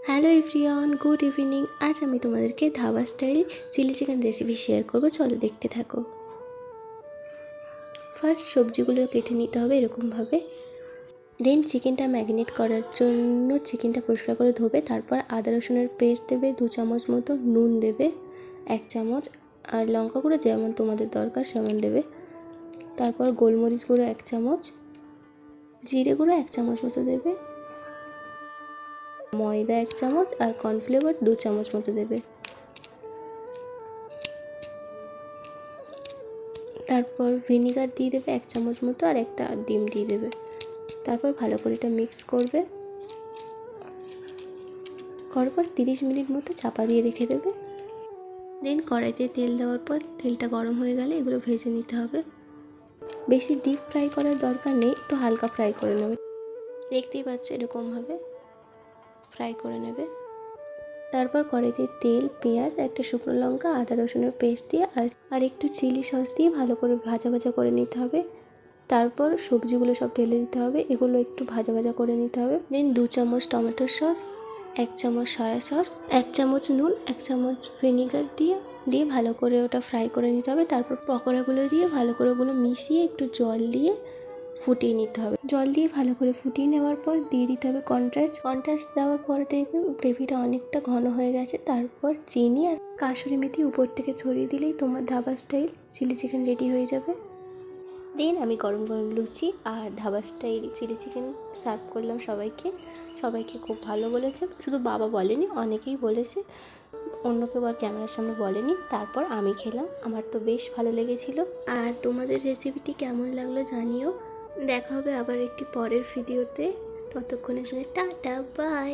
Hello everyone, good evening. আজ আমি তোমাদেরকে dhaba style chilli chicken recipe share করব। চলো দেখতে থাকো। ফার্স্ট সবজিগুলো কেটে নিতে হবে এরকমভাবে। দেন চিকেনটা ম্যারিনেট করার জন্য চিকেনটা পরিষ্কার করে ধোবে। তারপর আদা রসুনের পেস্ট দেবে 2 চামচ মতো, নুন দেবে 1 চামচ, আর লঙ্কা গুঁড়ো যেমন তোমাদের দরকার সেমন দেবে। তারপর গোলমরিচ গুঁড়ো 1 চামচ, জিরে গুঁড়ো 1 চামচ মতো দেবে, ময়দা 1 চামচ আর কর্নফ্লেভার 2 চামচ মতো দেবে। তারপর ভিনিগার দিয়ে দেবে 1 চামচ মতো আর একটা ডিম দিয়ে দেবে। তারপর ভালো করে এটা মিক্স করবে। করার পর 30 মিনিট মতো চাপা দিয়ে রেখে দেবে। দেন কড়াইতে তেল দেওয়ার পর তেলটা গরম হয়ে গেলে এগুলো ভেজে নিতে হবে। বেশি ডিপ ফ্রাই করার দরকার নেই, একটু হালকা ফ্রাই করে নেবে। দেখতেই পাচ্ছ এরকমভাবে ফ্রাই করে নেবে। তারপর কড়াইতে তেল, পেঁয়াজ, একটা শুকনো লঙ্কা, আদা রসুনের পেস্ট দিয়ে আর একটু চিলি সস দিয়ে ভালো করে ভাজা ভাজা করে নিতে হবে। তারপর সবজিগুলো সব ঢেলে দিতে হবে, এগুলো একটু ভাজা ভাজা করে নিতে হবে। দেন 2 চামচ টমেটোর সস, 1 চামচ সয়া সস, 1 চামচ নুন, 1 চামচ ভিনিগার দিয়ে ভালো করে ওটা ফ্রাই করে নিতে হবে। তারপর পকোড়াগুলো দিয়ে ভালো করে ওগুলো মিশিয়ে একটু জল দিয়ে ফুটিয়ে নিতে হবে। জল দিয়ে ভালো করে ফুটিয়ে নেওয়ার পর দিয়ে দিতে হবে কর্নফ্লেক্স দেওয়ার পরে দেখবে গ্রেভিটা অনেকটা ঘন হয়ে গেছে। তারপর চিনি আর কাসুরি মেথি উপর থেকে ছড়িয়ে দিলেই তোমার dhaba style chilli chicken ready হয়ে যাবে। দেন আমি গরম গরম লুচি আর dhaba style chilli chicken serve করলাম সবাইকে খুব ভালো বলেছে। শুধু বাবা বলেনি, অনেকেই বলেছে, অন্য কেউ আর ক্যামেরার সামনে বলেনি। তারপর আমি খেলাম, আমার তো বেশ ভালো লেগেছিল। আর তোমাদের রেসিপিটি কেমন লাগলো জানিও। দেখা হবে আবার একটি পরের ভিডিওতে। ততক্ষণের জন্য টাটা, বাই।